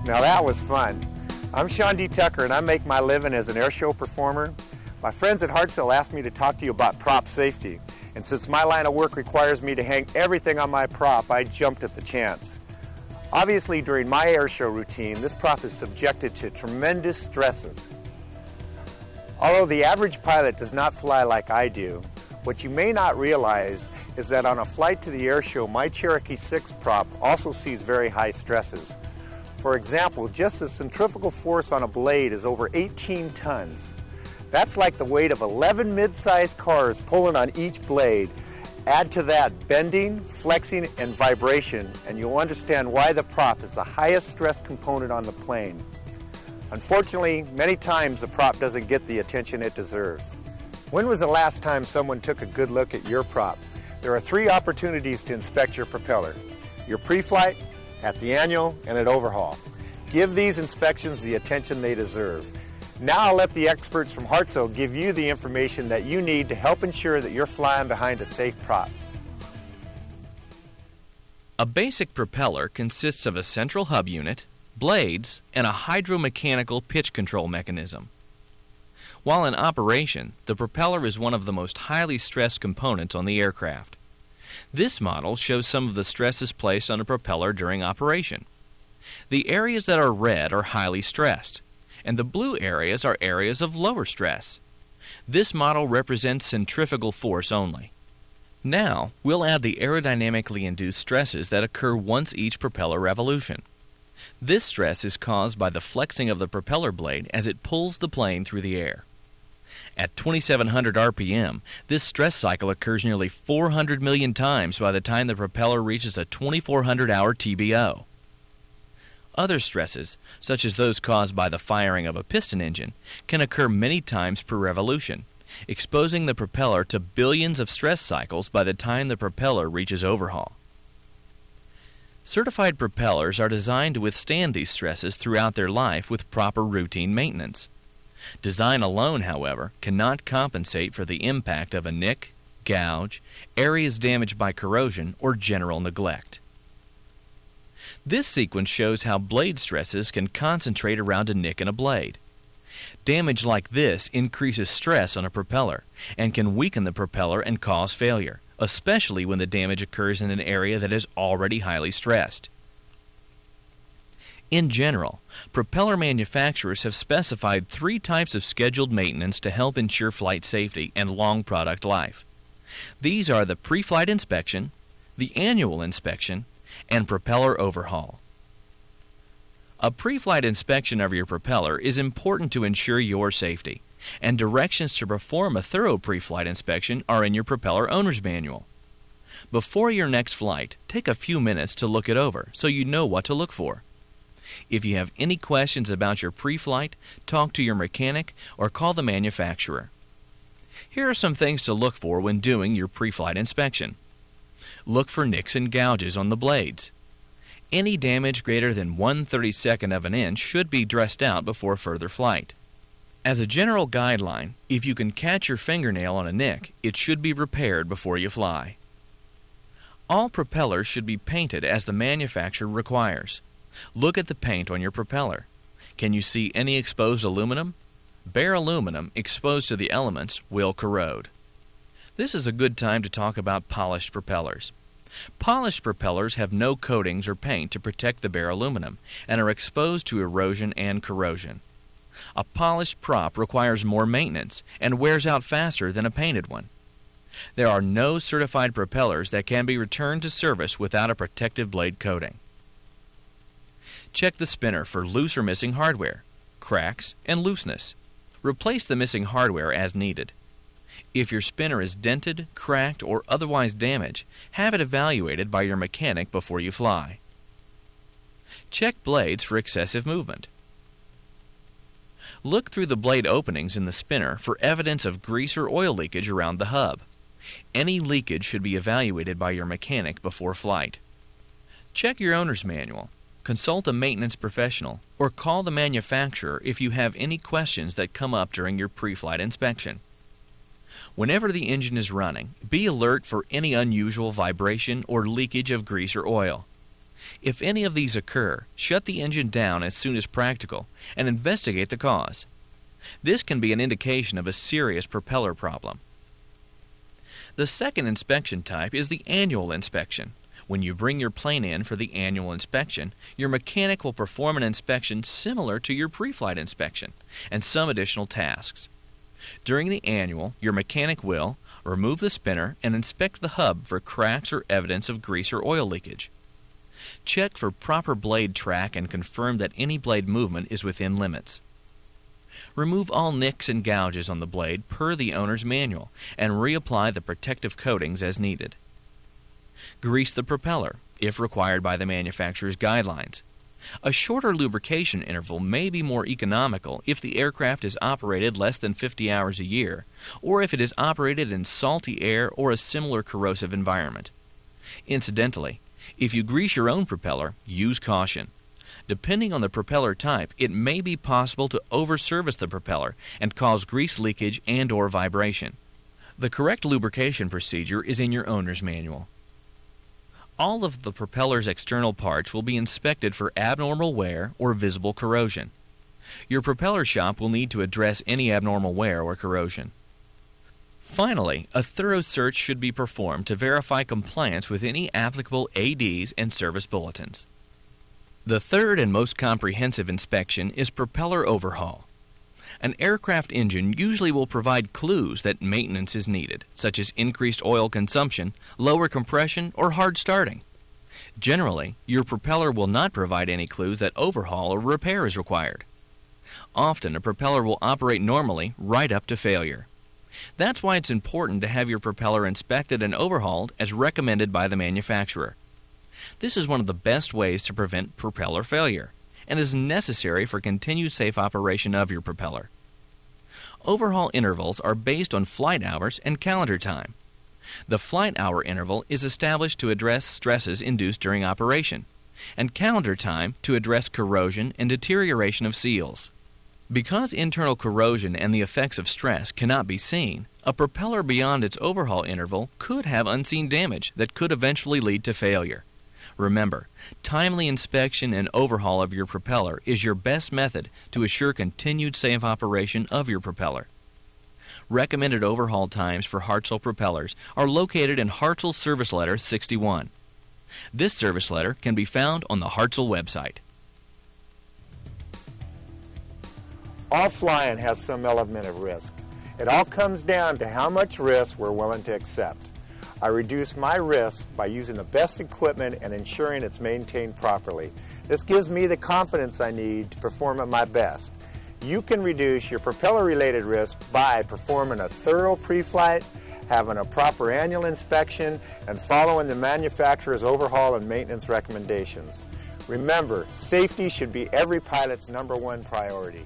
Now that was fun. I'm Sean D. Tucker and I make my living as an airshow performer. My friends at Hartselle asked me to talk to you about prop safety. And since my line of work requires me to hang everything on my prop, I jumped at the chance. Obviously, during my airshow routine, this prop is subjected to tremendous stresses. Although the average pilot does not fly like I do, what you may not realize is that on a flight to the airshow, my Cherokee 6 prop also sees very high stresses. For example, just the centrifugal force on a blade is over 18 tons. That's like the weight of 11 mid-sized cars pulling on each blade. Add to that bending, flexing, and vibration, and you'll understand why the prop is the highest stress component on the plane. Unfortunately, many times the prop doesn't get the attention it deserves. When was the last time someone took a good look at your prop? There are 3 opportunities to inspect your propeller: your pre-flight, at the annual, and at overhaul. Give these inspections the attention they deserve. Now I'll let the experts from Hartselle give you the information that you need to help ensure that you're flying behind a safe prop. A basic propeller consists of a central hub unit, blades, and a hydromechanical pitch control mechanism. While in operation, the propeller is one of the most highly stressed components on the aircraft. This model shows some of the stresses placed on a propeller during operation. The areas that are red are highly stressed, and the blue areas are areas of lower stress. This model represents centrifugal force only. Now, we'll add the aerodynamically induced stresses that occur once each propeller revolution. This stress is caused by the flexing of the propeller blade as it pulls the plane through the air. At 2,700 RPM, this stress cycle occurs nearly 400 million times by the time the propeller reaches a 2,400-hour TBO. Other stresses, such as those caused by the firing of a piston engine, can occur many times per revolution, exposing the propeller to billions of stress cycles by the time the propeller reaches overhaul. Certified propellers are designed to withstand these stresses throughout their life with proper routine maintenance. Design alone, however, cannot compensate for the impact of a nick, gouge, areas damaged by corrosion, or general neglect. This sequence shows how blade stresses can concentrate around a nick in a blade. Damage like this increases stress on a propeller and can weaken the propeller and cause failure, especially when the damage occurs in an area that is already highly stressed. In general, propeller manufacturers have specified 3 types of scheduled maintenance to help ensure flight safety and long product life. These are the pre-flight inspection, the annual inspection, and propeller overhaul. A pre-flight inspection of your propeller is important to ensure your safety, and directions to perform a thorough pre-flight inspection are in your propeller owner's manual. Before your next flight, take a few minutes to look it over so you know what to look for. If you have any questions about your pre-flight, talk to your mechanic or call the manufacturer. Here are some things to look for when doing your pre-flight inspection. Look for nicks and gouges on the blades. Any damage greater than 1/32 of an inch should be dressed out before further flight. As a general guideline, if you can catch your fingernail on a nick, it should be repaired before you fly. All propellers should be painted as the manufacturer requires. Look at the paint on your propeller. Can you see any exposed aluminum? Bare aluminum exposed to the elements will corrode. This is a good time to talk about polished propellers. Polished propellers have no coatings or paint to protect the bare aluminum and are exposed to erosion and corrosion. A polished prop requires more maintenance and wears out faster than a painted one. There are no certified propellers that can be returned to service without a protective blade coating. Check the spinner for loose or missing hardware, cracks, and looseness. Replace the missing hardware as needed. If your spinner is dented, cracked, or otherwise damaged, have it evaluated by your mechanic before you fly. Check blades for excessive movement. Look through the blade openings in the spinner for evidence of grease or oil leakage around the hub. Any leakage should be evaluated by your mechanic before flight. Check your owner's manual. Consult a maintenance professional, or call the manufacturer if you have any questions that come up during your pre-flight inspection. Whenever the engine is running, be alert for any unusual vibration or leakage of grease or oil. If any of these occur, shut the engine down as soon as practical and investigate the cause. This can be an indication of a serious propeller problem. The second inspection type is the annual inspection. When you bring your plane in for the annual inspection, your mechanic will perform an inspection similar to your pre-flight inspection and some additional tasks. During the annual, your mechanic will remove the spinner and inspect the hub for cracks or evidence of grease or oil leakage. Check for proper blade track and confirm that any blade movement is within limits. Remove all nicks and gouges on the blade per the owner's manual and reapply the protective coatings as needed. Grease the propeller, if required by the manufacturer's guidelines. A shorter lubrication interval may be more economical if the aircraft is operated less than 50 hours a year, or if it is operated in salty air or a similar corrosive environment. Incidentally, if you grease your own propeller, use caution. Depending on the propeller type, it may be possible to over-service the propeller and cause grease leakage and/or vibration. The correct lubrication procedure is in your owner's manual. All of the propeller's external parts will be inspected for abnormal wear or visible corrosion. Your propeller shop will need to address any abnormal wear or corrosion. Finally, a thorough search should be performed to verify compliance with any applicable ADs and service bulletins. The third and most comprehensive inspection is propeller overhaul. An aircraft engine usually will provide clues that maintenance is needed, such as increased oil consumption, lower compression, or hard starting. Generally, your propeller will not provide any clues that overhaul or repair is required. Often, a propeller will operate normally right up to failure. That's why it's important to have your propeller inspected and overhauled as recommended by the manufacturer. This is one of the best ways to prevent propeller failure, and is necessary for continued safe operation of your propeller. Overhaul intervals are based on flight hours and calendar time. The flight hour interval is established to address stresses induced during operation, and calendar time to address corrosion and deterioration of seals. Because internal corrosion and the effects of stress cannot be seen, a propeller beyond its overhaul interval could have unseen damage that could eventually lead to failure. Remember, timely inspection and overhaul of your propeller is your best method to assure continued safe operation of your propeller. Recommended overhaul times for Hartzell propellers are located in Hartzell Service Letter 61. This service letter can be found on the Hartzell website. All flying has some element of risk. It all comes down to how much risk we're willing to accept. I reduce my risk by using the best equipment and ensuring it's maintained properly. This gives me the confidence I need to perform at my best. You can reduce your propeller-related risk by performing a thorough pre-flight, having a proper annual inspection, and following the manufacturer's overhaul and maintenance recommendations. Remember, safety should be every pilot's #1 priority.